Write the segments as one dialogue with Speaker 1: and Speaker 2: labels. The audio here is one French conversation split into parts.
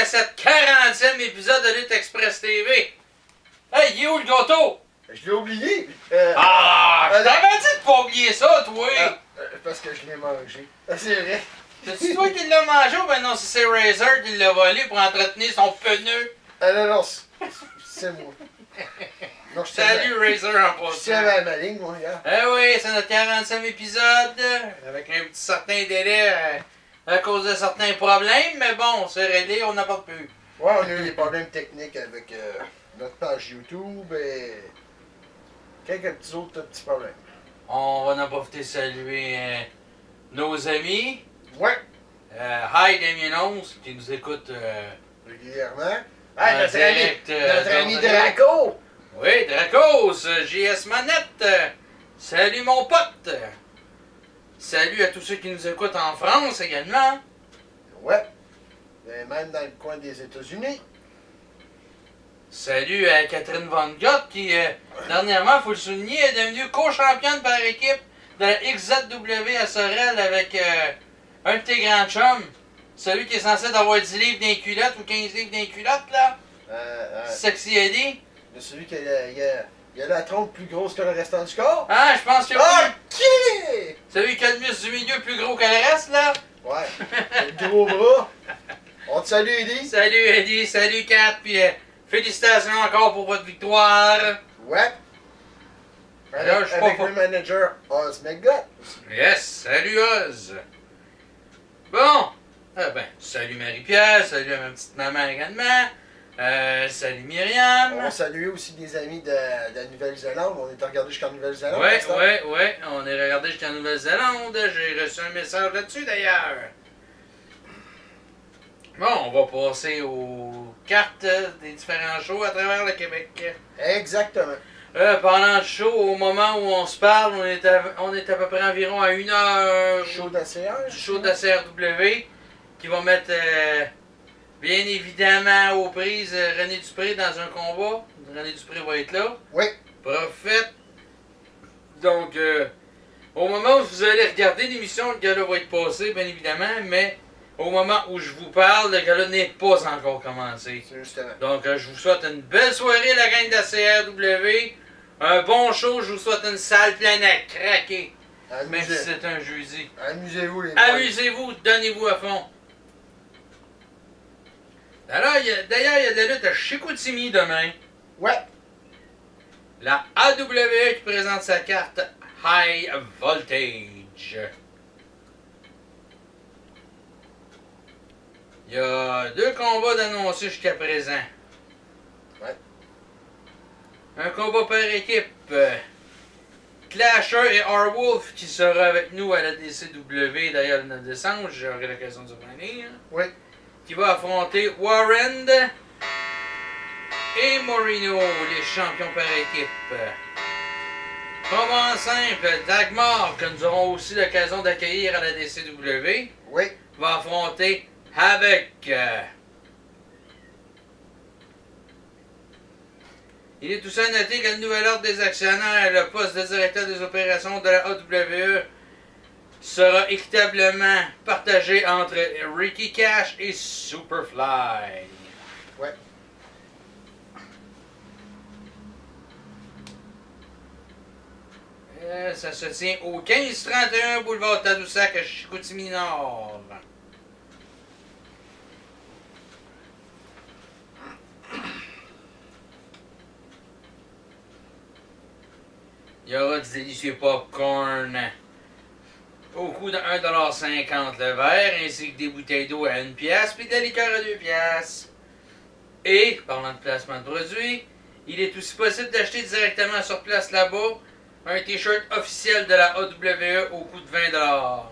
Speaker 1: cette 40e épisode de Lutte Express TV. Hey, il est où le gâteau?
Speaker 2: Je l'ai oublié.
Speaker 1: Je t'avais dit de pas oublier ça, toi!
Speaker 2: Parce que je l'ai mangé. C'est vrai.
Speaker 1: C'est toi qui l'as mangé ou ben non, c'est Razor qui l'a volé pour entretenir son pneu?
Speaker 2: Non, c'est moi. Non,
Speaker 1: Salut Razor en
Speaker 2: Je tiens
Speaker 1: passant.
Speaker 2: à ma ligne, moi, regarde.
Speaker 1: Eh oui, c'est notre 45e épisode, avec un petit certain délai à cause de certains problèmes, mais bon, c'est réglé, on n'a pas de plus.
Speaker 2: Ouais, on a eu des problèmes techniques avec notre page YouTube et quelques petits autres petits problèmes.
Speaker 1: On va en profiter de saluer nos amis.
Speaker 2: Ouais,
Speaker 1: Hi Damien 11 qui nous écoute
Speaker 2: régulièrement.
Speaker 1: en
Speaker 2: Notre
Speaker 1: direct,
Speaker 2: ami
Speaker 1: d'André.
Speaker 2: Draco!
Speaker 1: Oui, Dracos, JS Manette. Salut mon pote. Salut à tous ceux qui nous écoutent en France également.
Speaker 2: Ouais. Et même dans le coin des États-Unis.
Speaker 1: Salut à Catherine Van Gogh qui, dernièrement, il faut le souligner, est devenue co-championne par équipe de la XZW à Sorel avec un de tes grands chums. Celui qui est censé avoir 10 livres d'un culotte ou 15 livres d'un culotte, là. Sexy Eddie.
Speaker 2: Celui qui a la trompe plus grosse que le restant du corps.
Speaker 1: Ah, je pense que oui.
Speaker 2: OK!
Speaker 1: Celui qui a le muscle du milieu plus gros que le reste, là.
Speaker 2: Ouais. Le gros bras. On te salue, Eddie.
Speaker 1: Salut Eddie, salut Kat, puis félicitations encore pour votre victoire.
Speaker 2: Ouais.
Speaker 1: Là, je suis pas
Speaker 2: Avec le manager Oz McGutt.
Speaker 1: Yes, salut Oz. Bon, salut Marie-Pierre, salut à ma petite maman également. Salut Myriam.
Speaker 2: On salue aussi des amis de la Nouvelle-Zélande. On est regardé jusqu'en Nouvelle-Zélande.
Speaker 1: Ouais, on est regardé jusqu'en Nouvelle-Zélande. J'ai reçu un message là-dessus d'ailleurs. Bon, on va passer aux cartes des différents shows à travers le Québec.
Speaker 2: Exactement.
Speaker 1: Pendant le show, au moment où on se parle, on est à peu près environ à 1 heure
Speaker 2: Chaud d'ACR.
Speaker 1: du show de la CRW qui va mettre bien évidemment aux prises René Dupré dans un combat. René Dupré va être là.
Speaker 2: Oui.
Speaker 1: Prophète. Donc, au moment où vous allez regarder l'émission, le gars-là va être passé, bien évidemment, mais au moment où je vous parle, le gars-là n'est pas encore commencé.
Speaker 2: C'est justement.
Speaker 1: Donc, je vous souhaite une belle soirée, la gang de la CRW. Un bon show, je vous souhaite une salle pleine à craquer. Même si c'est un jeudi.
Speaker 2: Amusez-vous, les boys.
Speaker 1: Amusez-vous, donnez-vous à fond. Alors, d'ailleurs, il y a de la lutte à Chicoutimi demain.
Speaker 2: Ouais.
Speaker 1: La AWE qui présente sa carte High Voltage. Il y a 2 combats d'annoncer jusqu'à présent.
Speaker 2: Ouais.
Speaker 1: Un combat par équipe. Clasher et R-Wolf qui sera avec nous à la DCW d'ailleurs le 9 décembre. J'aurai l'occasion de revenir.
Speaker 2: Oui.
Speaker 1: Qui va affronter Warren et Moreno, les champions par équipe. Comment simple, Dagmar, que nous aurons aussi l'occasion d'accueillir à la DCW,
Speaker 2: Oui.
Speaker 1: va affronter Havoc. Il est aussi à noter que le nouvel ordre des actionnaires, le poste de directeur des opérations de la AWE, sera équitablement partagé entre Ricky Cash et Superfly.
Speaker 2: Ouais.
Speaker 1: Ça se tient au 1531 boulevard Tadoussac à Chicoutimi-Nord. Il y aura du délicieux popcorn au coût de 1,50$ le verre, ainsi que des bouteilles d'eau à 1 pièce puis de la liqueur à 2 pièces. Et, parlant de placement de produits, il est aussi possible d'acheter directement sur place là-bas un t-shirt officiel de la AWE au coût de 20$.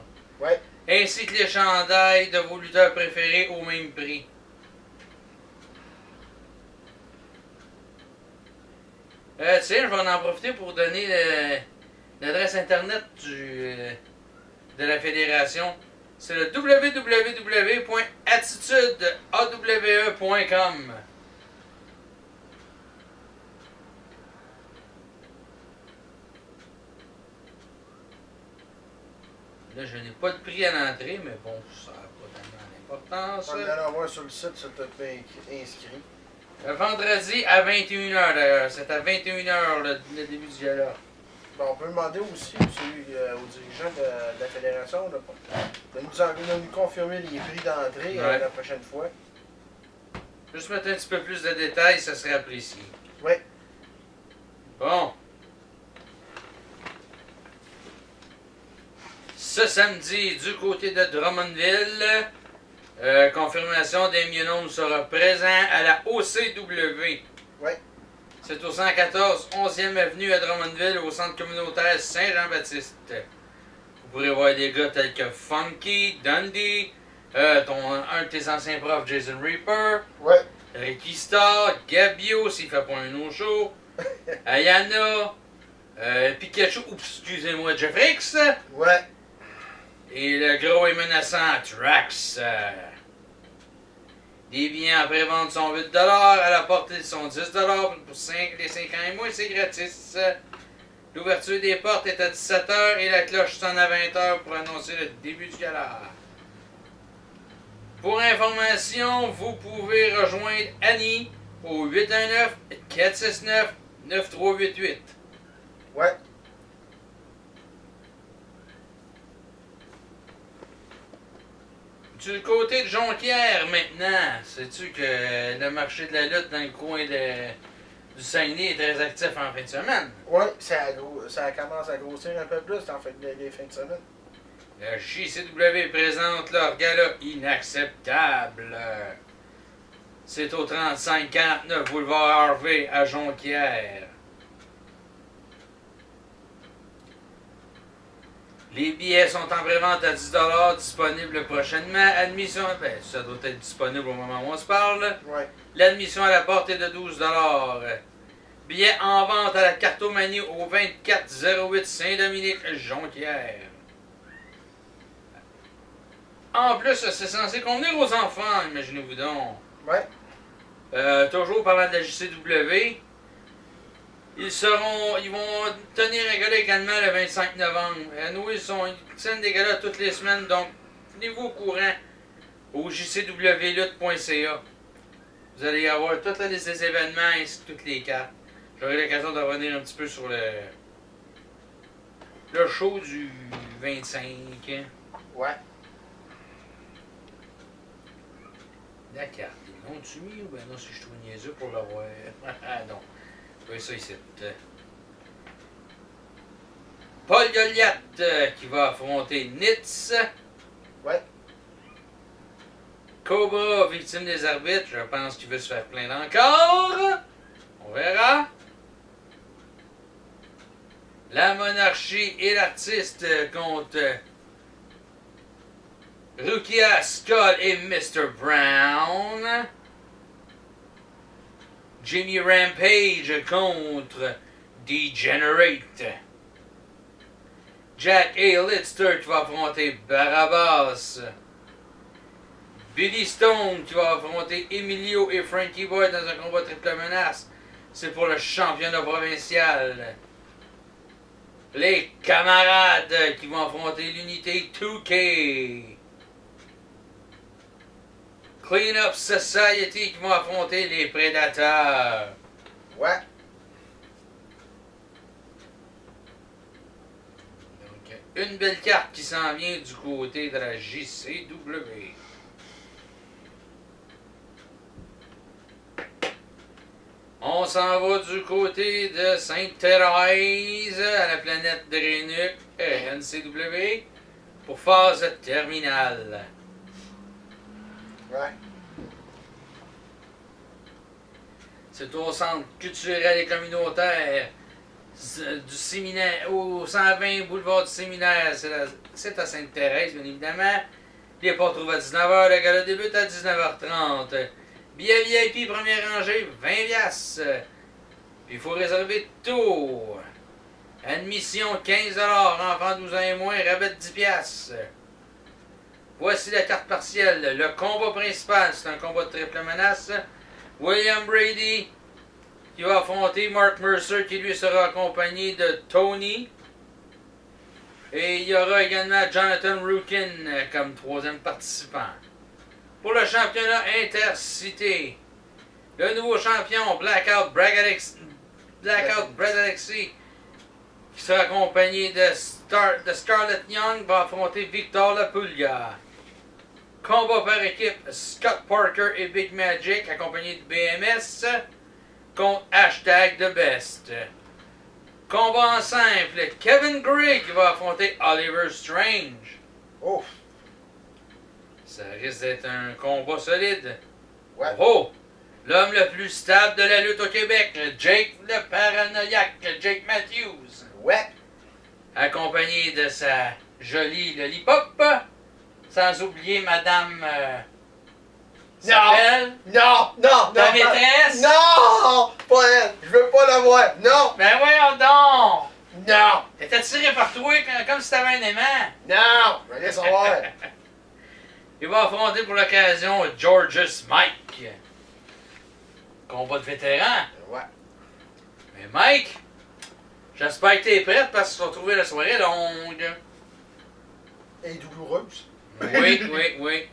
Speaker 2: Ouais.
Speaker 1: Ainsi que les chandails de vos lutteurs préférés au même prix. Tiens, je vais en profiter pour donner l'adresse internet de la fédération. C'est le www.attitudeawe.com. Là, je n'ai pas de prix à l'entrée, mais bon, ça n'a pas tellement d'importance.
Speaker 2: On va aller voir sur le site si tu t'es inscrit.
Speaker 1: Vendredi à 21h d'ailleurs. C'est à 21h le début du gala.
Speaker 2: Bon, on peut demander aussi aux dirigeants de la fédération de nous confirmer les prix d'entrée
Speaker 1: Ouais.
Speaker 2: la prochaine fois.
Speaker 1: Juste mettre un petit peu plus de détails, ça serait apprécié.
Speaker 2: Oui.
Speaker 1: Bon. Ce samedi, du côté de Drummondville, confirmation Damien Holmes sera présent à la OCW.
Speaker 2: Oui.
Speaker 1: C'est au 114 11e avenue à Drummondville, au centre communautaire Saint-Jean-Baptiste. Vous pourrez voir des gars tels que Funky, Dundee, un de tes anciens profs, Jason Reaper,
Speaker 2: Ouais.
Speaker 1: Ricky Starr, Gabio, s'il fait pas un no-show, Ayana, Pikachu, oups, excusez-moi, Jeffrix,
Speaker 2: Ouais.
Speaker 1: et le gros et menaçant Trax. Les billets en pré-vente sont 8$, à la portée ils sont 10$ pour les 5 ans et moins, c'est gratis. L'ouverture des portes est à 17h et la cloche sonne à 20h pour annoncer le début du gala. Pour information, vous pouvez rejoindre Annie au 819-469-9388.
Speaker 2: Ouais.
Speaker 1: Du côté de Jonquière maintenant, sais-tu que le marché de la lutte dans le coin du Saguenay est très actif en fin de semaine?
Speaker 2: Ouais, ça commence à grossir un peu plus en fait les fins de semaine.
Speaker 1: Le JCW présente leur gala inacceptable. C'est au 3549 boulevard Harvey à Jonquière. Les billets sont en prévente à 10$, disponibles prochainement. Admission, ben, ça doit être disponible au moment où on se parle.
Speaker 2: Ouais.
Speaker 1: L'admission à la porte est de 12$. Billets en vente à la Cartomanie au 2408 Saint-Dominique, Jonquière. En plus, c'est censé convenir aux enfants, imaginez-vous donc.
Speaker 2: Ouais.
Speaker 1: Toujours parlant de la JCW, ils vont tenir un gala également le 25 novembre. Nous, ils tiennent des galas toutes les semaines, donc tenez-vous au courant au jcwlutte.ca. Vous allez y avoir toute la liste des événements ainsi que toutes les cartes. J'aurai l'occasion de revenir un petit peu sur le show du 25.
Speaker 2: Ouais.
Speaker 1: La carte. Non, tu mis ou ben non, si je trouve niaiseux pour l'avoir. Ah non. Oui, ça ici. Paul Goliath qui va affronter Nitz.
Speaker 2: Ouais.
Speaker 1: Cobra, victime des arbitres. Je pense qu'il veut se faire plaindre encore. On verra. La monarchie et l'artiste contre Rukia, Skull et Mr. Brown. Jimmy Rampage contre Degenerate. Jack A. qui va affronter Barabbas. Billy Stone qui va affronter Emilio et Frankie Boy dans un combat triple menace. C'est pour le championnat provincial. Les camarades qui vont affronter l'unité 2K. Clean Up Society qui vont affronter les prédateurs.
Speaker 2: Ouais.
Speaker 1: Donc, une belle carte qui s'en vient du côté de la JCW. On s'en va du côté de Sainte-Thérèse à la planète Drénuc, NCW, pour phase terminale.
Speaker 2: Ouais.
Speaker 1: C'est au centre culturel et communautaire du séminaire, au 120 boulevard du séminaire. C'est à Sainte-Thérèse, bien évidemment. Les portes ouvrent à 19h, le gala débute à 19h30. Billet VIP, première rangée, 20$. Puis il faut réserver tôt. Admission 15$, enfant 12 ans et moins, rabais de 10$. Voici la carte partielle. Le combat principal, c'est un combat de triple menace. William Brady qui va affronter Mark Mercer qui lui sera accompagné de Tony Et il y aura également Jonathan Rukin comme troisième participant. Pour le championnat intercité, le nouveau champion Blackout Brad Alexis, qui sera accompagné de Scarlett Young, va affronter Victor Lapulga. Combat par équipe, Scott Parker et Big Magic, accompagnés de BMS, contre Hashtag The Best. Combat en simple, Kevin Gray qui va affronter Oliver Strange.
Speaker 2: Ouf!
Speaker 1: Ça risque d'être un combat solide.
Speaker 2: Ouais.
Speaker 1: Oh! L'homme le plus stable de la lutte au Québec, Jake le paranoïaque, Jake Matthews.
Speaker 2: Ouais!
Speaker 1: Accompagné de sa jolie lollipop, sans oublier Madame... s'appelle...
Speaker 2: Non!
Speaker 1: Ta maîtresse?
Speaker 2: Non! Pas elle! Je veux pas la voir! Non!
Speaker 1: Ben voyons donc!
Speaker 2: Non!
Speaker 1: T'es attiré par toi comme si t'avais un aimant.
Speaker 2: Non! Je vais laisser savoir!
Speaker 1: Il va affronter pour l'occasion Georges Mike. Combat de vétéran.
Speaker 2: Ouais.
Speaker 1: Mais Mike, j'espère que t'es prête parce que tu vas trouver la soirée longue.
Speaker 2: Et douloureuse.
Speaker 1: Oui.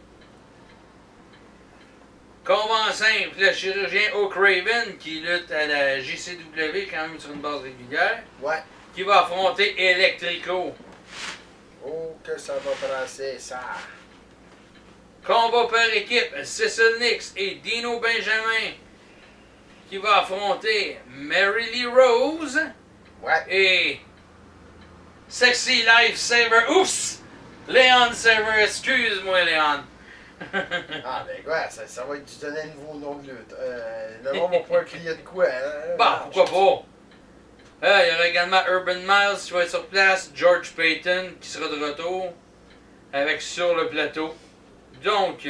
Speaker 1: Combat simple, le chirurgien O'Craven qui lutte à la JCW quand même sur une base régulière.
Speaker 2: Ouais.
Speaker 1: Qui va affronter Electrico.
Speaker 2: Oh, que ça va brasser, ça!
Speaker 1: Combat par équipe, Cecil Nix et Dino Benjamin qui va affronter Mary Lee Rose
Speaker 2: Ouais.
Speaker 1: et Sexy Life Saver. Oups! Léon Saver, excuse-moi Léon.
Speaker 2: Ah, ben quoi, ça va être du donner un nouveau nom de lutte. Le monde va pouvoir crier de quoi, hein?
Speaker 1: Bah, pourquoi pas? Il y aura également Urban Miles qui va être sur place, George Payton qui sera de retour avec sur le plateau. Donc,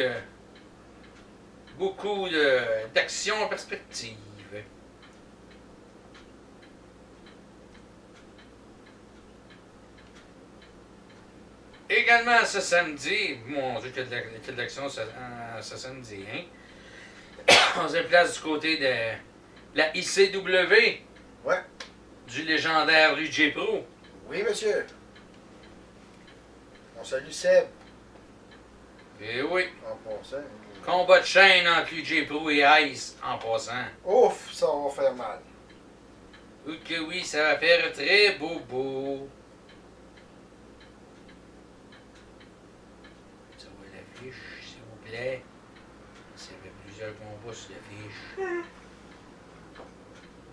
Speaker 1: beaucoup d'action en perspective. Également ce samedi, mon Dieu, quelle de l'action ce samedi, hein? On se place du côté de la ICW.
Speaker 2: Ouais.
Speaker 1: Du légendaire Luigi Pro.
Speaker 2: Oui, monsieur. On salue Seb.
Speaker 1: Eh oui.
Speaker 2: En passant.
Speaker 1: Combat de chaîne entre Luigi Pro et Ice en passant.
Speaker 2: Ouf, ça va faire mal.
Speaker 1: Ou que oui, ça va faire très beau. Ça va l'affiche, s'il vous plaît. Il y avait plusieurs combats sur l'affiche.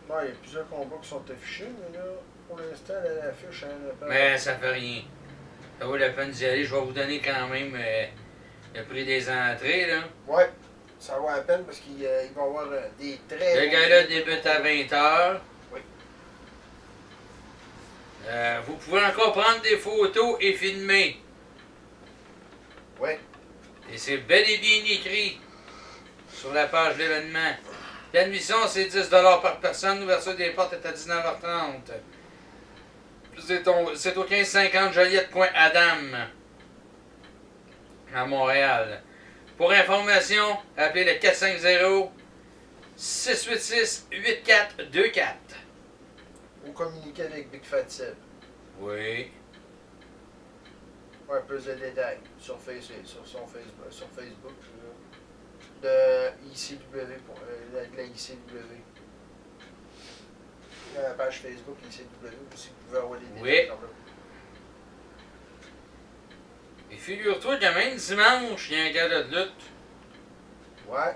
Speaker 2: Non, il y a plusieurs combats qui sont affichés, mais là, pour l'instant, l'affiche, hein,
Speaker 1: Mais ça fait rien. Ça vaut la peine d'y aller. Je vais vous donner quand même le prix des entrées, là.
Speaker 2: Ouais, ça vaut la peine parce qu'il va y avoir des très...
Speaker 1: Le gars-là débute à 20h.
Speaker 2: Oui.
Speaker 1: Vous pouvez encore prendre des photos et filmer.
Speaker 2: Oui.
Speaker 1: Et c'est bel et bien écrit sur la page de l'événement. L'admission, c'est 10$ par personne. L'ouverture des portes est à 19h30. C'est au 1550 Joliette, coin Adam, à Montréal. Pour information, appelez le 450-686-8424.
Speaker 2: Ou communiquer avec Big Fat Seb.
Speaker 1: Oui.
Speaker 2: Ouais, plus de détails sur son Facebook. Sur Facebook de ICW, de la ICW. La page Facebook ICW aussi, vous pouvez avoir des détails.
Speaker 1: Oui. Et figure-toi que même dimanche, il y a un gala de lutte.
Speaker 2: Ouais.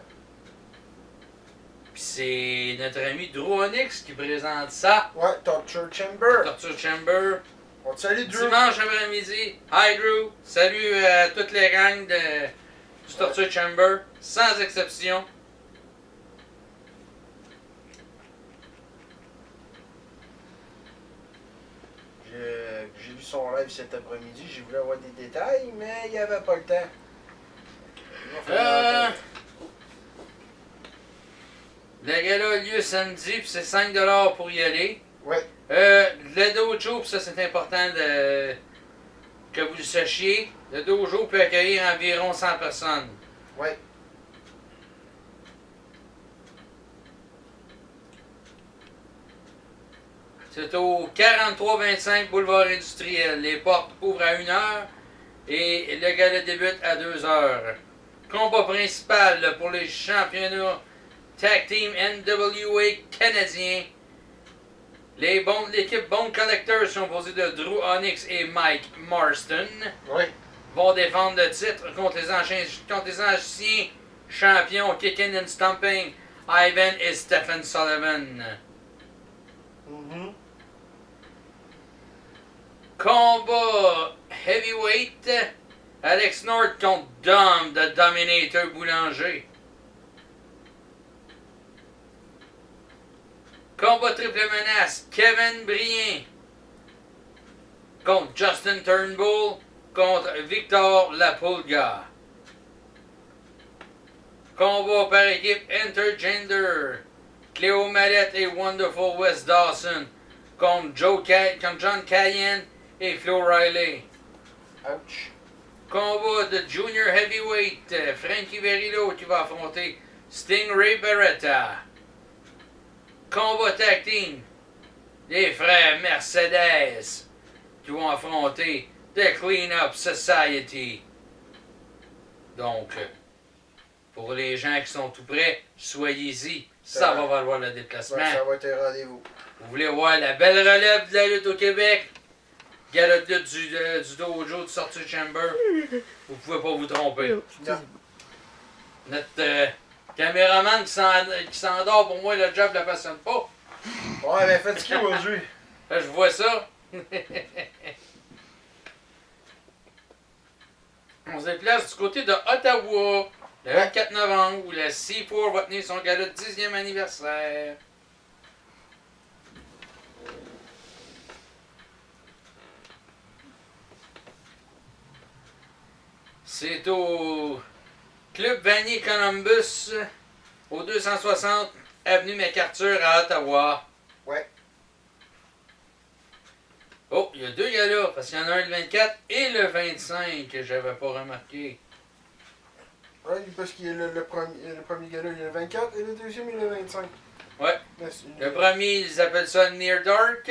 Speaker 1: Puis c'est notre ami Drew Onyx qui présente ça.
Speaker 2: Ouais, Torture Chamber.
Speaker 1: Torture Chamber.
Speaker 2: On te salue, Drew.
Speaker 1: Dimanche après-midi. Hi Drew. Salut à toutes les gangs du Torture Chamber. Sans exception.
Speaker 2: J'ai vu son live cet après-midi. J'ai voulu avoir des détails, mais il n'y avait pas le temps.
Speaker 1: Le gala a lieu samedi, puis c'est 5$ pour y aller.
Speaker 2: Ouais.
Speaker 1: Le dojo, puis ça c'est important que vous le sachiez, le dojo peut accueillir environ 100 personnes.
Speaker 2: Ouais.
Speaker 1: C'est au 4325 boulevard industriel. Les portes ouvrent à 1h et le gala débute à 2h. Combat principal pour les championnats Tag Team NWA canadiens. L'équipe Bone Collectors sont composée de Drew Onyx et Mike Marston.
Speaker 2: Oui.
Speaker 1: Vont défendre le titre contre les anciens champions Kicking and Stomping, Ivan et Stephen Sullivan.
Speaker 2: Mhm.
Speaker 1: Combat heavyweight, Alex North contre Dom de Dominator Boulanger. Combat triple menace, Kevin Brien contre Justin Turnbull contre Victor Lapulga. Combat par équipe intergender, Cléo Mallette et Wonderful Wes Dawson contre John Cayenne et Flo Riley.
Speaker 2: Ouch.
Speaker 1: Combat de Junior Heavyweight, Frankie Verillo qui va affronter Stingray Beretta. Combat Tag Team, les frères Mercedes qui vont affronter The Clean-Up Society. Donc, pour les gens qui sont tout près, soyez-y. Ça va valoir le déplacement.
Speaker 2: Ouais, ça va être un rendez-vous.
Speaker 1: Vous voulez voir la belle relève de la lutte au Québec? Gala de lutte du dojo de Sortie Chamber. Vous pouvez pas vous tromper.
Speaker 2: Non.
Speaker 1: Notre caméraman qui s'endort, pour moi, le job ne le passionne pas.
Speaker 2: Ouais, mais fatigué aujourd'hui.
Speaker 1: Je vois ça. On se déplace du côté de Ottawa, le 24 novembre, où la C4 va tenir son gala de 10e anniversaire. C'est au Club Vanier Columbus, au 260 Avenue MacArthur à Ottawa.
Speaker 2: Ouais.
Speaker 1: Oh, il y a deux galas, parce qu'il y en a un le 24 et le 25 que j'avais pas remarqué.
Speaker 2: Oui, parce qu'il y a le premier gala, il y a le 24 et le deuxième, il y a le 25.
Speaker 1: Ouais. Le premier, ils appellent ça Near Dark.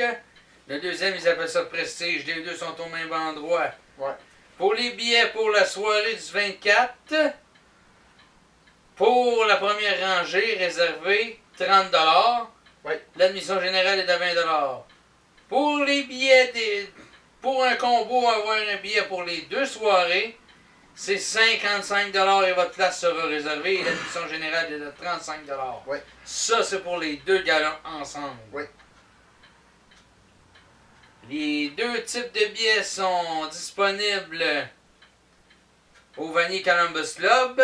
Speaker 1: Le deuxième, ils appellent ça Prestige. Les deux sont au même endroit.
Speaker 2: Ouais.
Speaker 1: Pour les billets pour la soirée du 24, pour la première rangée réservée, 30 $.
Speaker 2: Ouais.
Speaker 1: L'admission générale est de 20 $. Pour les billets, pour un combo, avoir un billet pour les deux soirées, c'est 55 $ et votre place sera réservée. Et l'admission générale est de 35 $.
Speaker 2: Ouais.
Speaker 1: Ça, c'est pour les deux galas ensemble.
Speaker 2: Ouais.
Speaker 1: Les deux types de billets sont disponibles au Vanier Columbus Club,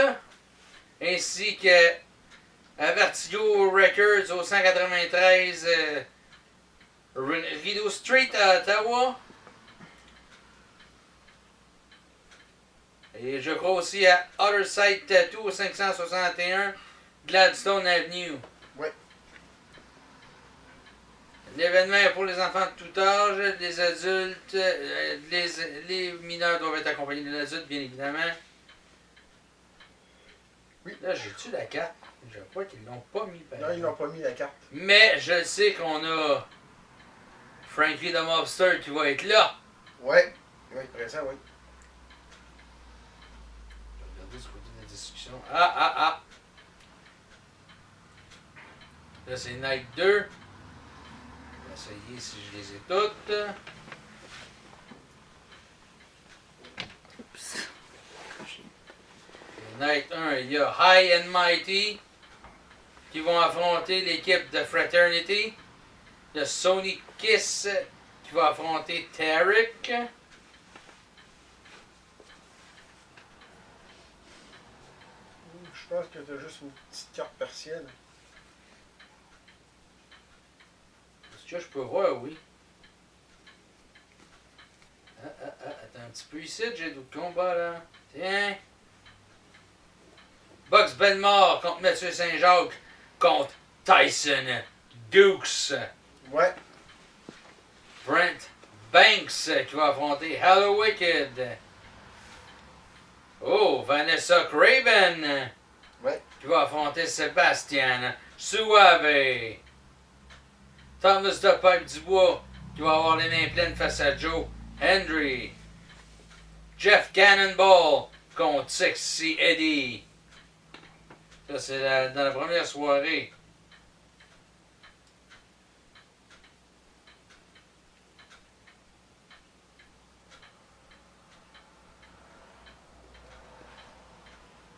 Speaker 1: ainsi que à Vertigo Records au 193 Rideau Street à Ottawa. Et je crois aussi à Other Side Tattoo au 561 Gladstone Avenue.
Speaker 2: Ouais.
Speaker 1: L'événement est pour les enfants de tout âge, les adultes, les mineurs doivent être accompagnés d'un adulte, bien évidemment.
Speaker 2: Oui.
Speaker 1: Là, j'ai-tu la carte? Je crois qu'ils l'ont pas mis.
Speaker 2: Non, ils n'ont pas mis la carte.
Speaker 1: Mais je sais qu'on a Frankie the Mobster qui va être là.
Speaker 2: Ouais. Il va être présent, oui.
Speaker 1: Je vais regarder ce côté de la discussion. Ah! Là, c'est Night 2. Je vais essayer si je les ai toutes. Night 1, il y a High and Mighty qui vont affronter l'équipe de Fraternity. Il y a Sony Kiss qui va affronter Tarek.
Speaker 2: Je pense que t'as juste une petite carte partielle.
Speaker 1: Est-ce que je peux voir, oui. Attends un petit peu ici, j'ai d'autres combats là. Tiens. Box Belmore contre Mathieu Saint-Jacques contre Tyson Dukes.
Speaker 2: Ouais.
Speaker 1: Brent Banks qui va affronter Hello Wicked. Oh, Vanessa Craven
Speaker 2: Ouais.
Speaker 1: qui va affronter Sébastien Suave. Thomas de Pipe Dubois qui va avoir les mains pleines face à Joe Hendry. Jeff Cannonball contre Sexy Eddie. Ça, c'est dans la première soirée.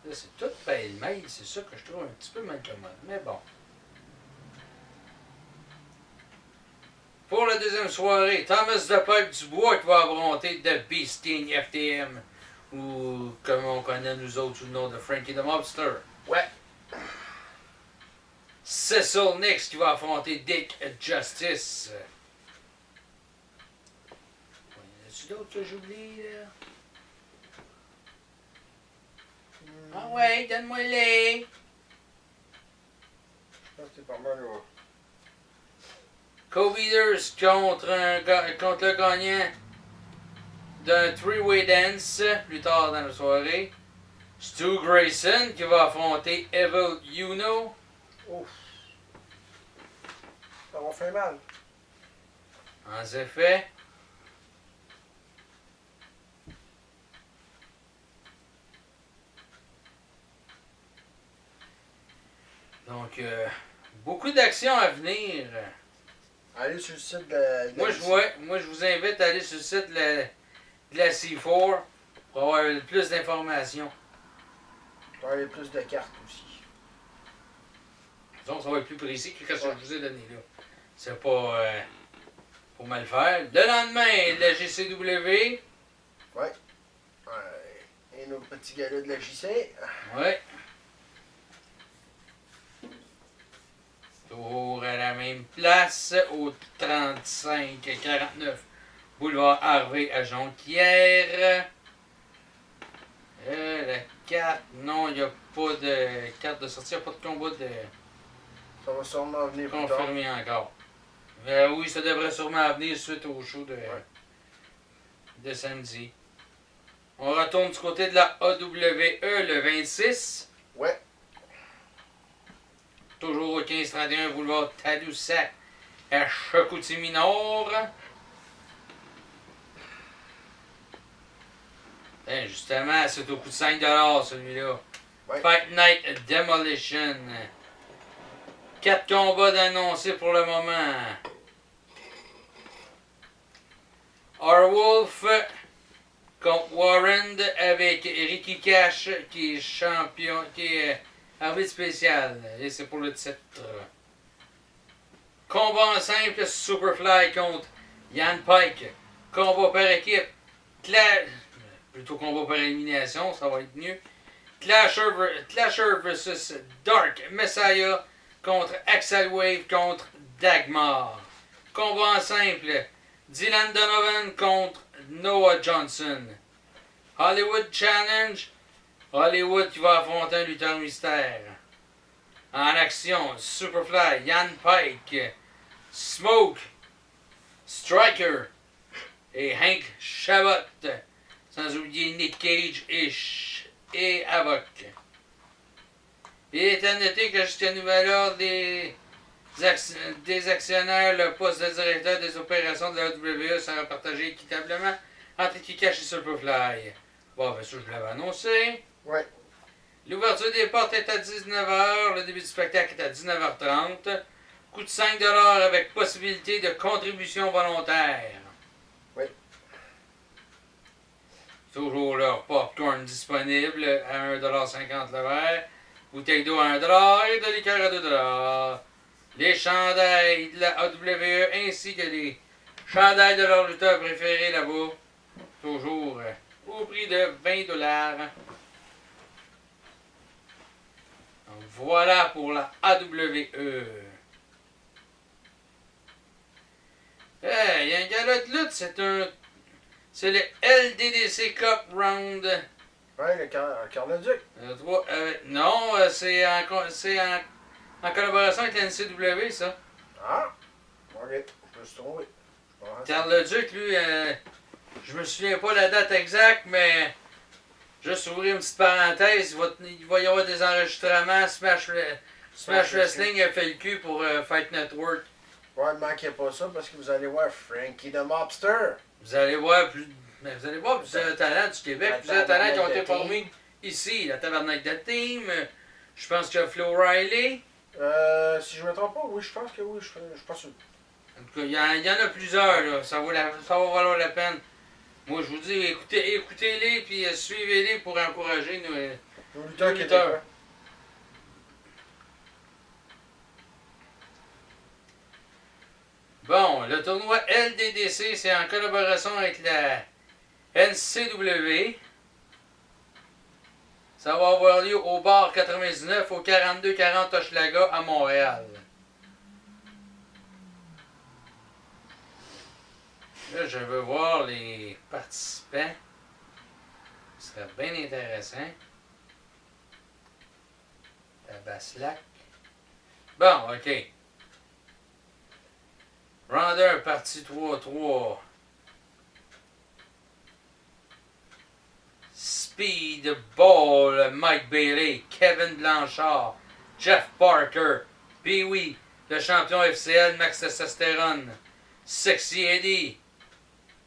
Speaker 1: Là, c'est tout pêle-mêle. C'est ça que je trouve un petit peu mal commode. Mais bon. Pour la deuxième soirée, Thomas de Pipe Dubois qui va affronter The Beasting FTM. Ou comme on connaît nous autres sous le nom de Frankie the Mobster.
Speaker 2: Ouais.
Speaker 1: Cecil Nix qui va affronter Dick Justice. Y en a-tu d'autres que j'oublie là? Ah ouais, donne-moi les.
Speaker 2: Je pense que c'est pas mal là.
Speaker 1: Co-Beaters contre le gagnant d'un three-way dance plus tard dans la soirée. Stu Grayson qui va affronter Evil Uno.
Speaker 2: Ouf. Ça m'a fait mal.
Speaker 1: En effet. Donc, beaucoup d'actions à venir.
Speaker 2: Allez sur le site de
Speaker 1: Moi, je vous invite à aller sur le site de la C4 pour avoir plus d'informations.
Speaker 2: Pour avoir plus de cartes aussi.
Speaker 1: Donc, ça va être plus précis que ce que je vous ai donné là. C'est pas pour mal faire. Le lendemain, la GCW.
Speaker 2: Ouais. Et nos petits gars-là de la JC.
Speaker 1: Ouais. Toujours à la même place, au 35-49 boulevard Harvey à Jonquière. La carte, non, il n'y a pas de carte de sortie, il n'y a pas de combat de
Speaker 2: Ça va sûrement venir plus tard.
Speaker 1: confirmé encore. Oui, ça devrait sûrement venir suite au show de samedi. On retourne du côté de la AWE le 26.
Speaker 2: Ouais.
Speaker 1: Toujours au 1531 boulevard Tadoussac à Chicoutimi-Nord. Justement, c'est au coût de 5$ celui-là.
Speaker 2: Ouais.
Speaker 1: Fight Night Demolition. 4 combats d'annoncés pour le moment. Arwolf contre Warren avec Ricky Cash qui est champion, qui est arbitre spécial. Et c'est pour le titre. Combat en simple, Superfly contre Yann Pike. Combat par équipe. Plutôt combat par élimination, ça va être mieux. Clasher vs Dark Messiah contre Axel Wave contre Dagmar. Combat en simple, Dylan Donovan contre Noah Johnson. Hollywood Challenge, Hollywood qui va affronter un lutteur mystère. En action, Superfly, Yann Pike, Smoke, Striker et Hank Chabot. Sans oublier Nick Cage et Havoc. Il est à noter que jusqu'à nouvel ordre, des actionnaires, le poste de directeur des opérations de la WWE sera partagé équitablement entre Kikash et Superfly. Bon, bien sûr, je l'avais annoncé.
Speaker 2: Ouais.
Speaker 1: L'ouverture des portes est à 19h, le début du spectacle est à 19h30. Coût de 5$ avec possibilité de contribution volontaire.
Speaker 2: Oui.
Speaker 1: Toujours leur popcorn disponible à 1,50$ le verre. Bouteille d'eau à 1$ et de liqueur à 2$. Les chandails de la AWE ainsi que les chandails de leur lutteur préféré là-bas. Toujours au prix de 20$. Donc voilà pour la AWE. Il y a un gala de lutte, c'est le LDDC Cup Round.
Speaker 2: Ouais, le Carnaduc.
Speaker 1: Non, c'est en collaboration avec la NCW, ça.
Speaker 2: Ah, ok, je me suis trompé.
Speaker 1: Carl Leduc, lui, je me souviens pas la date exacte, mais juste ouvrir une petite parenthèse, il va y avoir des enregistrements. Smash Wrestling a fait le cul pour Fight Network.
Speaker 2: Ouais, ne manquez pas ça parce que vous allez voir Frankie the Mobster.
Speaker 1: Vous allez voir plusieurs talents du Québec, plusieurs talents qui ont été formés ici. La tabarnak de team, je pense qu'il y a Flo Riley.
Speaker 2: Si je me trompe pas, oui, je pense que oui, je suis pas sûr.
Speaker 1: En tout cas, il y en a plusieurs, là. Ça va valoir la peine. Moi, je vous dis, écoutez-les, puis suivez-les pour encourager
Speaker 2: Nos lutteurs
Speaker 1: lutteurs.
Speaker 2: québécois.
Speaker 1: Bon, le tournoi LDDC, c'est en collaboration avec la NCW. Ça va avoir lieu au bar 99 au 4240 Hochelaga à Montréal. Là, je veux voir les participants. Ce serait bien intéressant. Tabaslac. Bon, OK. Rounder, partie 3-3. Speedball, Mike Bailey, Kevin Blanchard, Jeff Parker, Pee-Wee, le champion FCL, Max Testosterone, Sexy Eddie,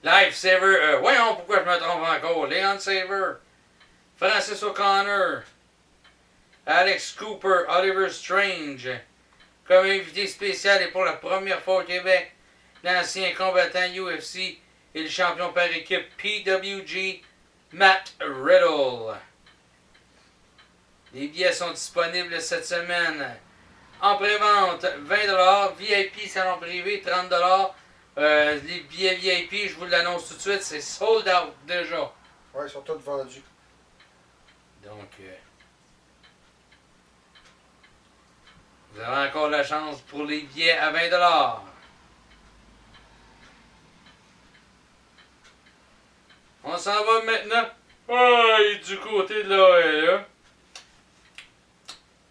Speaker 1: Lifesaver, voyons pourquoi je me trompe encore, Leon Saver, Francis O'Connor, Alex Cooper, Oliver Strange, comme invité spécial et pour la première fois au Québec, l'ancien combattant UFC et le champion par équipe PWG, Matt Riddle. Les billets sont disponibles cette semaine. En pré-vente, 20$. VIP, salon privé, 30$. Les billets VIP, je vous l'annonce tout de suite, c'est sold out déjà.
Speaker 2: Ouais, ils sont tous vendus.
Speaker 1: Donc, vous avez encore la chance pour les billets à 20$. On s'en va maintenant. Du côté de l'AEL.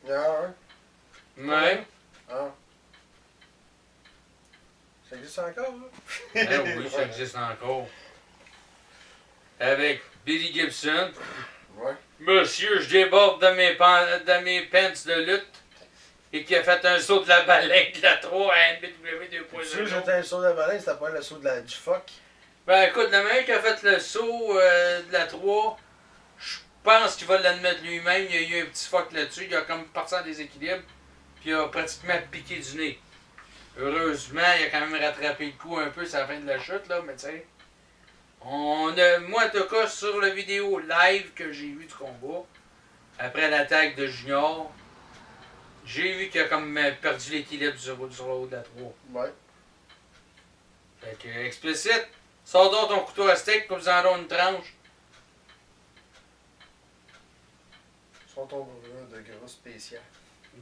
Speaker 2: Ah, ouais.
Speaker 1: Ouais.
Speaker 2: Ah. Ça existe encore, là?
Speaker 1: Oui, ça existe encore. Avec Billy Gibson.
Speaker 2: Ouais.
Speaker 1: Monsieur, je déborde de mes pants de lutte. Et qui a fait un saut de la baleine de la 3 à NBW 2.0.
Speaker 2: Si j'étais un saut de la baleine, c'était pas le saut du fuck.
Speaker 1: Ben écoute, le mec qui a fait le saut de la 3, je pense qu'il va l'admettre lui-même. Il y a eu un petit fuck là-dessus. Il a comme parti en déséquilibre. Puis il a pratiquement piqué du nez. Heureusement, il a quand même rattrapé le coup un peu sur la fin de la chute, là, mais tu sais. Moi, en tout cas, sur la vidéo live que j'ai vue du combat, après l'attaque de Junior, j'ai vu qu'il a comme perdu l'équilibre sur le haut de la 3.
Speaker 2: Ouais.
Speaker 1: Fait que, explicite, sors donc ton couteau à steak pour vous en donner une tranche.
Speaker 2: Son ton brûleur de gros spécial.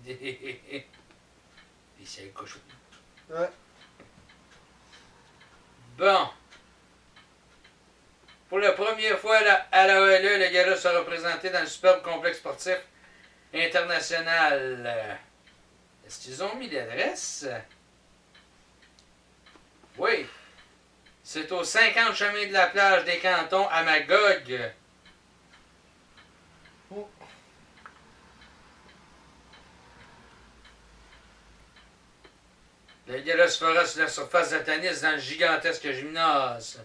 Speaker 1: Des ciels cochons.
Speaker 2: Ouais.
Speaker 1: Bon. Pour la première fois à la OLE, le gala sera représenté dans le superbe complexe sportif international. Est-ce qu'ils ont mis l'adresse? Oui. C'est au 50 chemin de la plage des Cantons à Magog.
Speaker 2: Oh.
Speaker 1: Le gala se fera sur la surface de tennis dans le gigantesque gymnase.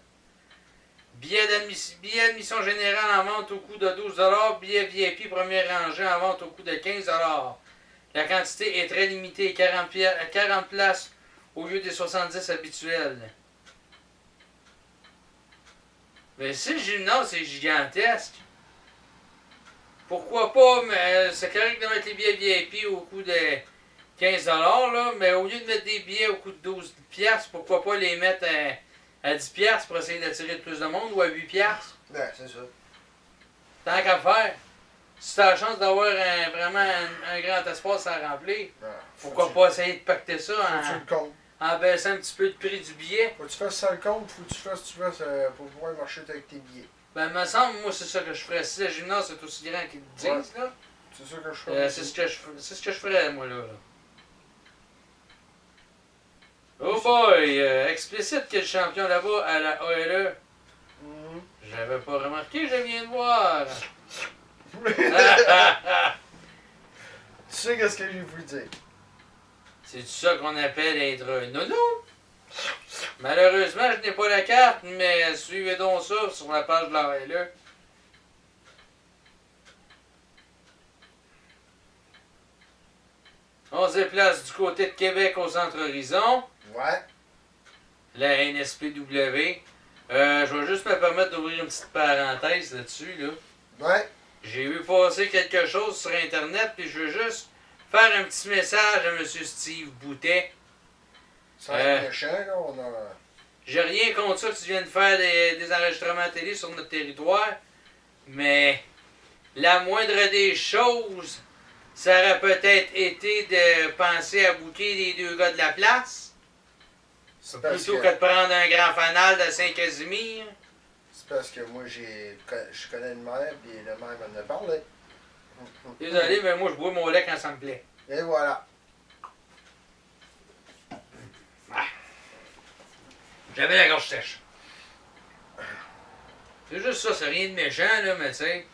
Speaker 1: Billet d'admission générale en vente au coût de 12$. Billet VIP première rangée en vente au coût de 15$. La quantité est très limitée, 40 places au lieu des 70 habituels. Mais si le gymnase est gigantesque, pourquoi pas, mais c'est correct de mettre les billets VIP au coût de 15$, là, mais au lieu de mettre des billets au coût de 12$, pourquoi pas les mettre à 10$ pour essayer d'attirer plus de monde ou à 8$?
Speaker 2: Ouais, c'est ça.
Speaker 1: Tant qu'à faire. Si tu as la chance d'avoir vraiment un grand espace à remplir,
Speaker 2: Ouais.
Speaker 1: pourquoi pas essayer de pacter ça
Speaker 2: Faut-tu le compte?
Speaker 1: en baissant un petit peu le prix du billet?
Speaker 2: Faut que tu fasses ça le compte, faut que tu fasses pour pouvoir marcher avec tes billets.
Speaker 1: Ben, il me semble, moi, c'est ça que je ferais. Si le gymnase est aussi grand qu'ils le disent, là,
Speaker 2: C'est ça que je ferais.
Speaker 1: c'est ce que je ferais, moi, là. Oh boy! Explicite que le champion là-bas à la ALE.
Speaker 2: Mhm.
Speaker 1: J'avais pas remarqué, je viens de voir.
Speaker 2: Tu sais qu'est-ce que j'ai voulu dire?
Speaker 1: C'est ça qu'on appelle être un nono? Malheureusement, je n'ai pas la carte, mais suivez donc ça sur la page de la RLE. On se déplace du côté de Québec au Centre Horizon.
Speaker 2: Ouais.
Speaker 1: La NSPW. Je vais juste me permettre d'ouvrir une petite parenthèse là-dessus. Là.
Speaker 2: Ouais.
Speaker 1: J'ai vu passer quelque chose sur Internet, puis je veux juste faire un petit message à M. Steve Boutet.
Speaker 2: Ça va être méchant, là. On a...
Speaker 1: J'ai rien contre ça que tu viennes faire des enregistrements télé sur notre territoire, mais la moindre des choses, ça aurait peut-être été de penser à bouquer les deux gars de la place,
Speaker 2: C'est parce
Speaker 1: plutôt que de prendre un grand fanal de Saint-Casimir.
Speaker 2: C'est parce que moi, je connais le maire, puis le maire m'en a parlé.
Speaker 1: Désolé, mais moi je bois mon lait quand ça me plaît.
Speaker 2: Et voilà.
Speaker 1: J'avais la gorge sèche. C'est juste ça, c'est rien de méchant, là, mais tu sais.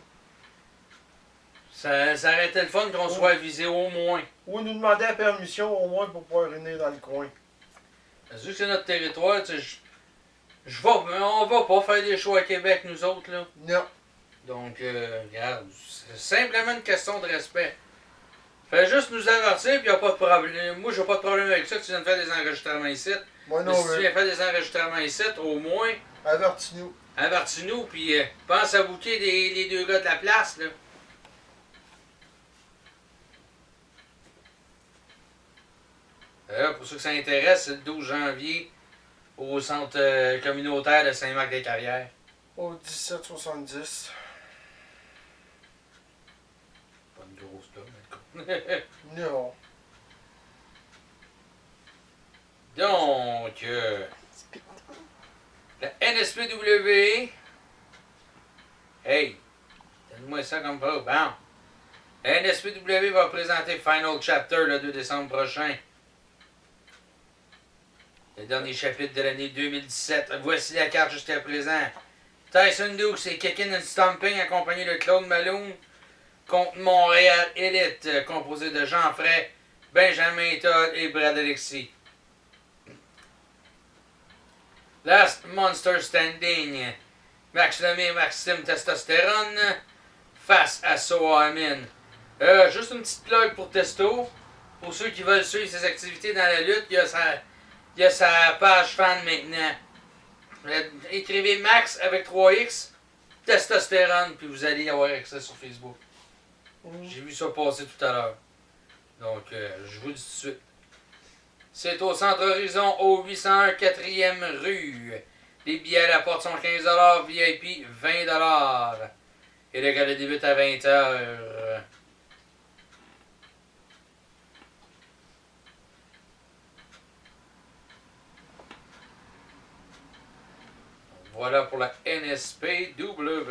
Speaker 1: Ça aurait été le fun qu'on soit visé au moins.
Speaker 2: Ou nous demander la permission au moins pour pouvoir venir dans le coin.
Speaker 1: Vu que c'est notre territoire, tu sais, on va pas faire des shows à Québec, nous autres, là.
Speaker 2: Non.
Speaker 1: Donc, regarde, c'est simplement une question de respect. Fais juste nous avertir, puis y a pas de problème. Moi, j'ai pas de problème avec ça que tu viennes faire des enregistrements ici.
Speaker 2: Moi
Speaker 1: Mais
Speaker 2: non,
Speaker 1: si tu viens faire des enregistrements ici, au moins,
Speaker 2: avertis-nous.
Speaker 1: avertis-nous, puis pense à bouquer les deux gars de la place, là. Pour ceux que ça intéresse, c'est le 12 janvier au centre communautaire de Saint-Marc-des-Carrières.
Speaker 2: Au 1770.
Speaker 1: Pas une grosse tome, mais
Speaker 2: Non.
Speaker 1: Donc, la NSPW. Hey, donne-moi ça comme pas. Bon. La NSPW va présenter Final Chapter le 2 décembre prochain. Le dernier chapitre de l'année 2017. Voici la carte jusqu'à présent. Tyson Dukes et Kickin' and Stomping accompagné de Claude Malone contre Montréal Elite, composé de Jean Fray, Benjamin Todd et Brad Alexis. Last Monster Standing. Max Lemay et Maxime Testostérone face à Soa Amin. Juste une petite plug pour Testo. Pour ceux qui veulent suivre ses activités dans la lutte, il y a sa page fan maintenant. Écrivez Max avec 3X, Testostérone, puis vous allez avoir accès sur Facebook. J'ai vu ça passer tout à l'heure. Donc, je vous dis tout de suite. C'est au Centre Horizon, au 801 4e rue. Les billets à la porte sont 15$, VIP 20$. Et le gala débute à 20h. Voilà pour la NSPW.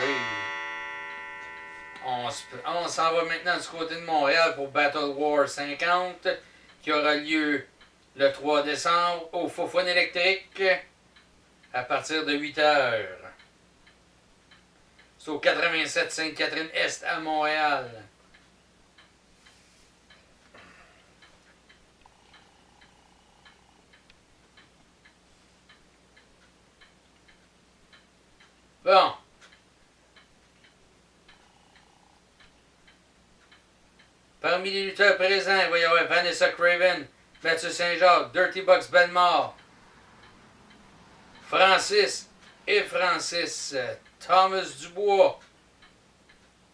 Speaker 1: On s'en va maintenant du côté de Montréal pour Battle War 50 qui aura lieu le 3 décembre au Fofone électrique à partir de 8h. C'est au 87 Sainte-Catherine-Est à Montréal. Bon. Parmi les lutteurs présents, il va y avoir Vanessa Craven, Mathieu Saint-Jacques, Dirty Bucks Belmore, Francis, Thomas Dubois,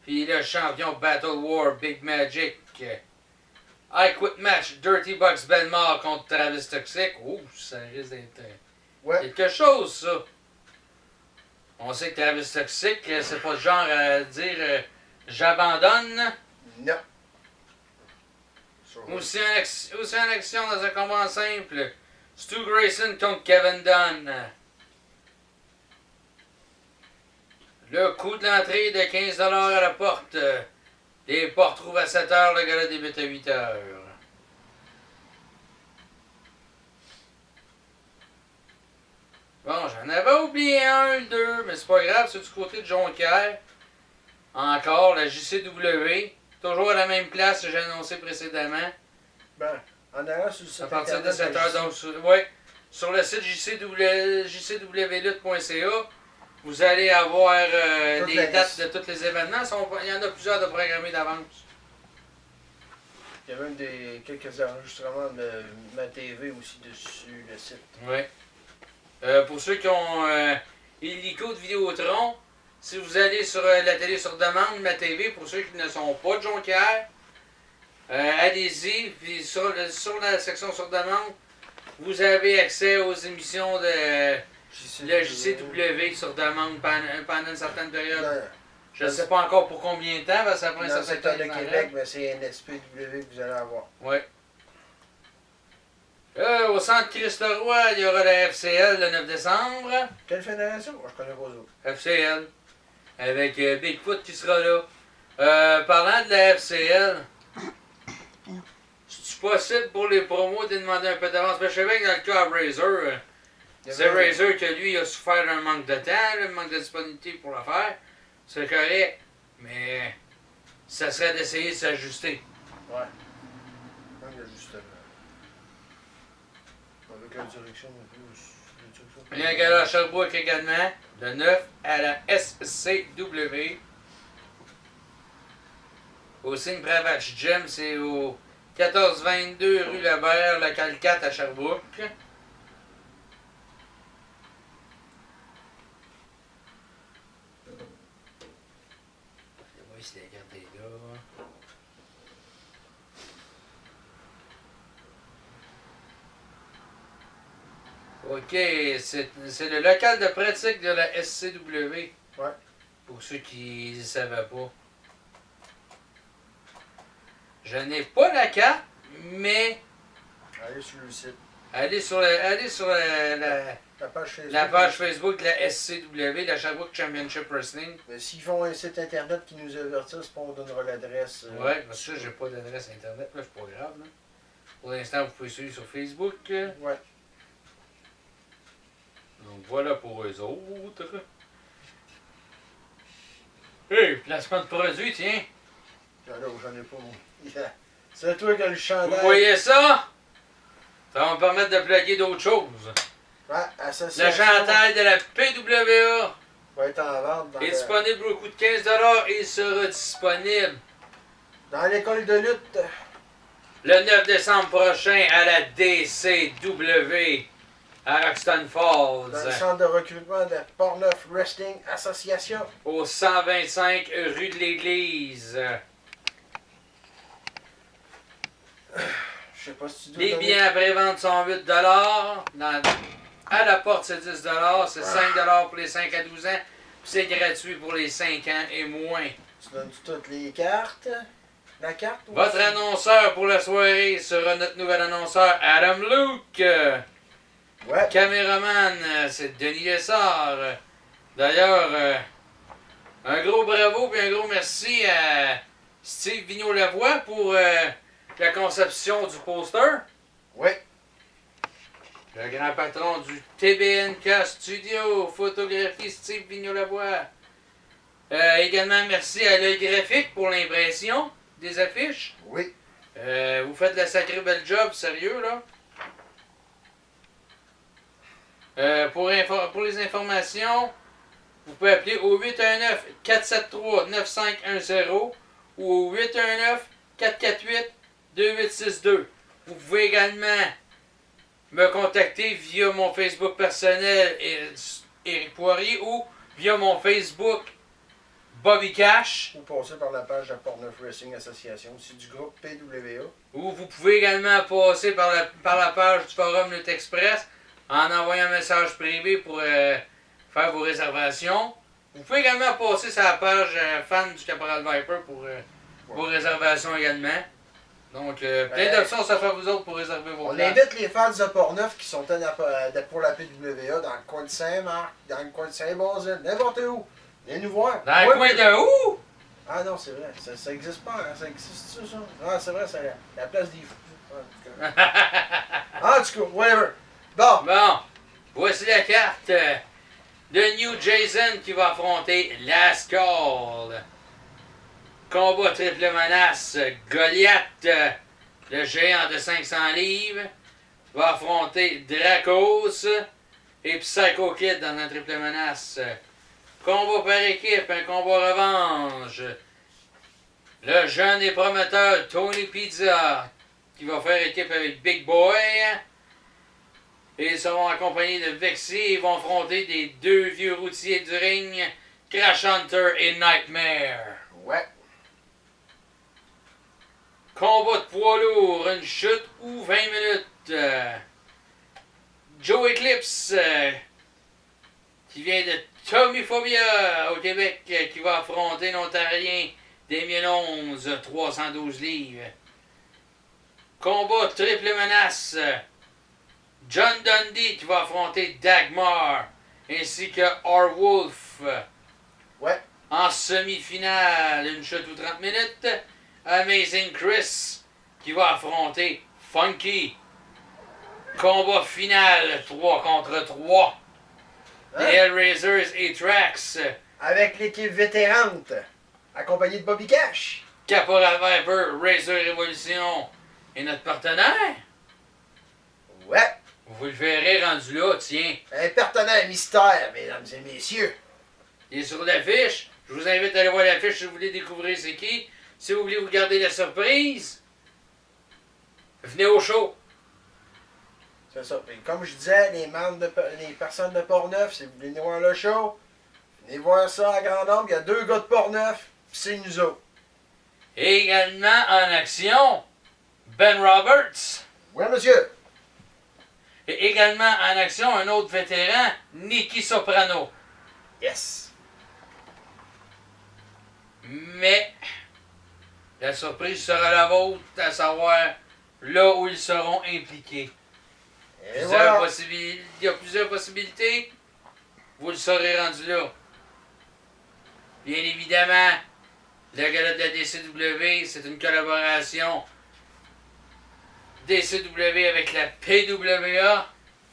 Speaker 1: puis le champion Battle War Big Magic. I Quit Match, Dirty Bucks Belmore contre Travis Toxic. Ouh, ça risque d'être quelque chose, ça. On sait que Travis Toxic, c'est pas le genre à dire j'abandonne.
Speaker 2: Non.
Speaker 1: Aussi en action dans un combat simple. Stu Grayson contre Kevin Dunn. Le coût de l'entrée de 15$ à la porte. Les portes trouvent à 7h, le gala débute à 8h. Bon, j'en avais oublié un, deux, mais c'est pas grave, c'est du côté de Jonquière. Encore, la JCW. Toujours à la même place que j'ai annoncé précédemment.
Speaker 2: Ben, En allant sur le site
Speaker 1: À partir de
Speaker 2: internet
Speaker 1: 7h, donc, sur le site jcwluva.ca, vous allez avoir
Speaker 2: Toute
Speaker 1: les
Speaker 2: la
Speaker 1: dates
Speaker 2: liste.
Speaker 1: de tous les événements. Il y en a plusieurs de programmés d'avance.
Speaker 2: Il y a même quelques enregistrements de ma TV aussi dessus, le site.
Speaker 1: Oui. Pour ceux qui ont illico de Vidéotron, si vous allez sur la télé sur demande, ma TV, pour ceux qui ne sont pas de Jonquière, allez-y, puis sur la section sur demande, vous avez accès aux émissions de le JCW sur demande pendant une certaine période.
Speaker 2: Dans,
Speaker 1: Je ne sais pas encore pour combien de temps, parce que ça prend un
Speaker 2: dans le
Speaker 1: certain
Speaker 2: secteur
Speaker 1: temps.
Speaker 2: de Québec, ben, c'est NSPW que vous allez avoir.
Speaker 1: Oui. Au centre Christ-Leroy, il y aura la FCL le 9 décembre.
Speaker 2: Quelle fédération? Moi, je connais pas autres.
Speaker 1: FCL. Avec Bigfoot qui sera là. Parlant de la FCL, c'est possible pour les promos de demander un peu d'avance? Ben, je sais bien que dans le cas à Razer, c'est Razer que lui a souffert d'un manque de temps, un manque de disponibilité pour le faire. C'est correct, mais ça serait d'essayer de s'ajuster.
Speaker 2: Ouais. Même l'ajustement. Avec la direction un peu.
Speaker 1: Il y a un gala à Sherbrooke également, de 9 à la SCW. Au signe Bravage Gym, c'est au 1422 rue Lebert, local 4 à Sherbrooke. Oui, c'est la carte des gars. OK, c'est le local de pratique de la SCW.
Speaker 2: Ouais.
Speaker 1: Pour ceux qui ne savaient pas. Je n'ai pas la carte, mais
Speaker 2: Allez sur le site.
Speaker 1: allez sur
Speaker 2: La page Facebook.
Speaker 1: la page Facebook de la SCW, la Sherbrooke Championship Wrestling.
Speaker 2: Mais s'ils font un site internet qui nous avertisse, on donnera l'adresse.
Speaker 1: Ouais, parce que j'ai pas d'adresse internet, là, c'est pas grave. Là. Pour l'instant, vous pouvez suivre sur Facebook.
Speaker 2: Ouais.
Speaker 1: Donc voilà pour eux autres. Hey, placement de produit, tiens.
Speaker 2: Là, j'en ai pas, moi. C'est toi qui as le
Speaker 1: Vous
Speaker 2: chandail.
Speaker 1: voyez ça? Ça va me permettre de plugger d'autres choses.
Speaker 2: Ouais,
Speaker 1: Le
Speaker 2: association.
Speaker 1: chandail de la PWA
Speaker 2: Va être en vente
Speaker 1: est disponible au coût de 15$ et il sera disponible
Speaker 2: dans l'école de lutte.
Speaker 1: le 9 décembre prochain à la DCW à Roxton
Speaker 2: Dans le
Speaker 1: Falls,
Speaker 2: centre de recrutement de Portneuf Wrestling Association.
Speaker 1: au 125 rue de l'Église.
Speaker 2: Je sais pas si tu dois
Speaker 1: Les
Speaker 2: donner-
Speaker 1: billets à pré-vente sont 8$. À la porte, c'est 10$. C'est 5$ pour les 5 à 12 ans. Puis c'est gratuit pour les 5 ans et moins.
Speaker 2: Tu donnes toutes les cartes. La carte ou
Speaker 1: Votre annonceur pour la soirée sera notre nouvel annonceur Adam Luke.
Speaker 2: Ouais.
Speaker 1: Caméraman, c'est Denis Lessard. D'ailleurs, un gros bravo et un gros merci à Steve Vigneault-Lavoie pour la conception du poster.
Speaker 2: Ouais.
Speaker 1: Le grand patron du TBNK Studio, photographie Steve Vigneault-Lavoie. Également merci à l'œil graphique pour l'impression des affiches.
Speaker 2: Oui.
Speaker 1: Vous faites de la sacrée belle job, sérieux là. Pour les informations, vous pouvez appeler au 819-473-9510 ou au 819-448-2862. Vous pouvez également me contacter via mon Facebook personnel Éric Poirier ou via mon Facebook Bobby Cash.
Speaker 2: Ou passer par la page de Portneuf Wrestling Association. C'est du groupe PWA.
Speaker 1: Ou vous pouvez également passer par la page du forum Lutte Express en envoyant un message privé pour faire vos réservations. Vous pouvez également passer sur la page fan du Caporal Viper pour vos réservations également. Donc, plein d'options s'offrent à vous autres pour réserver vos
Speaker 2: On
Speaker 1: places.
Speaker 2: invite les fans de Portneuf qui sont pour la PWA dans le coin de Saint-Marc, dans le coin de Saint-Basile, n'importe où. Viens nous voir.
Speaker 1: Dans le coin de où?
Speaker 2: Ah non, c'est vrai. Ça existe pas. Hein? Ça existe ça? Ah, c'est vrai, c'est la place des fous. En tout cas, whatever. Bon.
Speaker 1: Bon, voici la carte de New Jason qui va affronter Last Call. Combat triple menace, Goliath le géant de 500 livres, va affronter Dracos et Psycho Kid dans la triple menace. Combat par équipe, un combat revanche. Le jeune et prometteur Tony Pizza qui va faire équipe avec Big Boy. Et ils seront accompagnés de Vexy et vont affronter des deux vieux routiers du ring, Crash Hunter et Nightmare.
Speaker 2: Ouais.
Speaker 1: Combat de poids lourd, une chute ou 20 minutes. Joe Eclipse, qui vient de Tommy Phobia au Québec, qui va affronter l'Ontarien Damien 11, 312 livres. Combat triple menace. John Dundee qui va affronter Dagmar, ainsi que R-Wolf.
Speaker 2: Ouais.
Speaker 1: En semi-finale, une chute ou 30 minutes. Amazing Chris qui va affronter Funky. Combat final, 3 contre 3.
Speaker 2: Hein?
Speaker 1: Les Hellraisers et Trax.
Speaker 2: Avec l'équipe vétérante, accompagnée de Bobby Cash.
Speaker 1: Caporal Viper, Razor Révolution et notre partenaire.
Speaker 2: Ouais.
Speaker 1: Vous le verrez rendu là, tiens.
Speaker 2: Un partenaire mystère, mesdames et messieurs.
Speaker 1: Il est sur l'affiche. Je vous invite à aller voir l'affiche si vous voulez découvrir c'est qui. Si vous voulez vous garder la surprise, venez au show.
Speaker 2: C'est ça. Et comme je disais, les personnes de Port-Neuf, si vous voulez venir voir le show, venez voir ça à grand nombre. Il y a 2 gars de Port-Neuf, puis c'est nous autres.
Speaker 1: Et également en action, Ben Roberts.
Speaker 2: Oui, monsieur.
Speaker 1: Et également en action, un autre vétéran, Nicky Soprano.
Speaker 2: Yes.
Speaker 1: Mais la surprise sera la vôtre, à savoir là où ils seront impliqués.
Speaker 2: Et voilà.
Speaker 1: Il y a plusieurs possibilités. Vous le saurez rendu là. Bien évidemment, le gala de la DCW, c'est une collaboration DCW avec la PWA.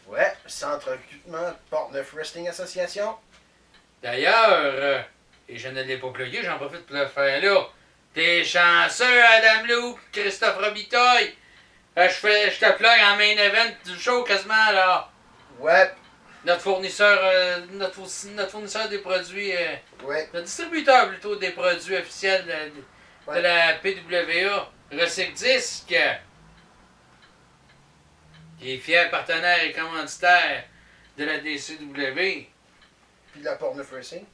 Speaker 2: Ouais, Centre recrutement Port-Neuf Wrestling Association.
Speaker 1: D'ailleurs, et je ne l'ai pas plugué, j'en profite pour le faire là. T'es chanceux, Adam Lou, Christophe Robitaille. Je te plug en main event du show quasiment là.
Speaker 2: Ouais.
Speaker 1: Notre fournisseur, notre fournisseur des produits,
Speaker 2: Ouais.
Speaker 1: notre distributeur plutôt des produits officiels de la PWA, Recyc Disc, qui est fier partenaire et commanditaire de la DCW.
Speaker 2: Puis de la Port-Neuf Racing.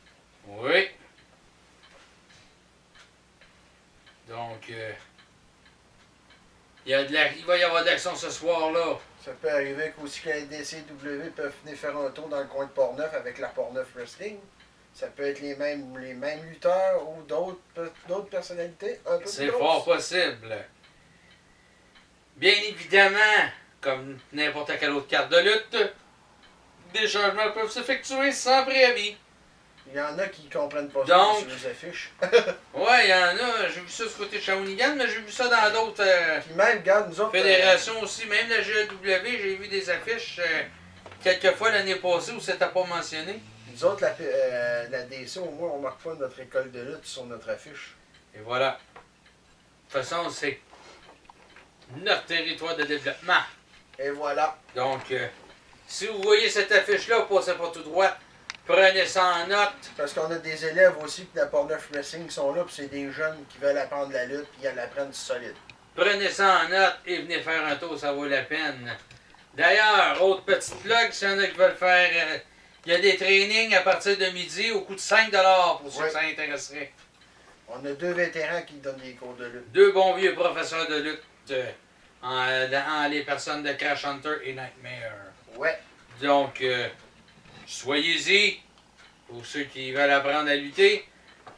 Speaker 1: Oui. Donc, il va y avoir de l'action ce soir-là.
Speaker 2: Ça peut arriver qu'aussi que la DCW peuvent venir faire un tour dans le coin de Port-Neuf avec la Port-Neuf Wrestling. Ça peut être les mêmes lutteurs ou d'autres personnalités un peu plus
Speaker 1: C'est
Speaker 2: grosses.
Speaker 1: fort possible. Bien évidemment, comme n'importe quelle autre carte de lutte, des changements peuvent s'effectuer sans préavis.
Speaker 2: Il y en a qui comprennent pas
Speaker 1: Donc,
Speaker 2: ça sur les affiches.
Speaker 1: Ouais, il y en a. J'ai vu ça du côté de Shawinigan, mais j'ai vu ça dans d'autres
Speaker 2: Puis même, regarde, nous autres...
Speaker 1: fédérations aussi. Même la GW, j'ai vu des affiches quelques fois l'année passée où c'était pas mentionné.
Speaker 2: Nous autres, la DC, au moins, on marque pas notre école de lutte sur notre affiche.
Speaker 1: Et voilà. De toute façon, c'est notre territoire de développement.
Speaker 2: Et voilà.
Speaker 1: Donc, si vous voyez cette affiche-là, passez pas tout droit. Prenez ça en note.
Speaker 2: Parce qu'on a des élèves aussi de la Port-Neuf Wrestling qui sont là, puis c'est des jeunes qui veulent apprendre la lutte, puis ils l'apprennent solide.
Speaker 1: Prenez ça en note et venez faire un tour, ça vaut la peine. D'ailleurs, autre petite plug, s'il y en a qui veulent faire... il y a des trainings à partir de midi au coût de 5$ pour ceux que ça intéresserait.
Speaker 2: On a 2 vétérans qui donnent des cours de lutte.
Speaker 1: 2 bons vieux professeurs de lutte en les personnes de Crash Hunter et Nightmare.
Speaker 2: Ouais.
Speaker 1: Donc, soyez-y pour ceux qui veulent apprendre à lutter.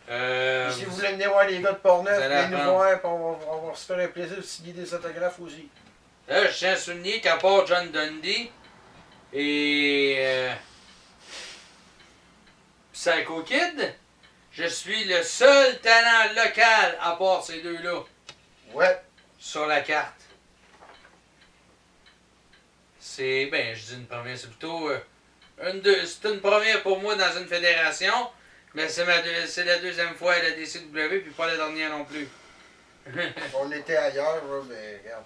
Speaker 2: Si vous voulez venir voir les gars de Port-Neuf,
Speaker 1: vous allez
Speaker 2: venez nous
Speaker 1: apprendre.
Speaker 2: voir, puis on va se faire un plaisir de signer des autographes aussi.
Speaker 1: Là, je tiens à souligner qu'à part John Dundee et Psycho Kid, je suis le seul talent local à part ces deux-là
Speaker 2: Ouais.
Speaker 1: sur la carte. C'est, ben, je dis une première, c'est plutôt c'est une première pour moi dans une fédération, mais c'est la deuxième fois à la DCW, puis pas la dernière non plus.
Speaker 2: On était ailleurs, là, mais regarde.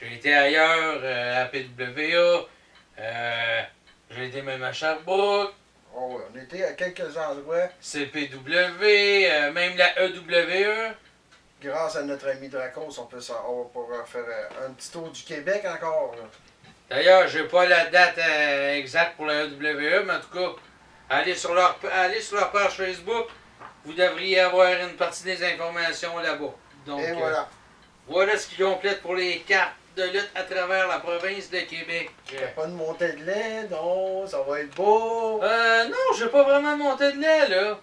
Speaker 1: J'ai été ailleurs à PWA. J'ai été même à Sherbrooke.
Speaker 2: Oh, ouais, on était à quelques endroits,
Speaker 1: CPW, même la EWE.
Speaker 2: grâce à notre ami Dracos, on va pouvoir faire un petit tour du Québec encore. Là.
Speaker 1: D'ailleurs, j'ai pas la date exacte pour la EWE, mais en tout cas, allez sur leur page Facebook. Vous devriez avoir une partie des informations là-bas. Donc,
Speaker 2: Et voilà.
Speaker 1: voilà ce qui complète pour les cartes de lutte à travers la province de Québec.
Speaker 2: Il n'y a pas de montée de lait, non, ça va être beau.
Speaker 1: Non, j'ai pas vraiment monté de lait, là.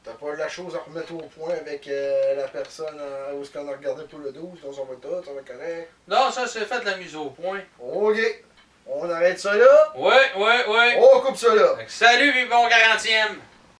Speaker 2: T'as pas la chose à remettre au point avec la personne où est-ce qu'on a regardé pour le 12, donc ça va tout, ça va correct.
Speaker 1: Non, ça, c'est fait de la mise au point.
Speaker 2: Ok, on arrête ça là,
Speaker 1: Ouais.
Speaker 2: on coupe ça là.
Speaker 1: Fait que salut, puis bon 40e!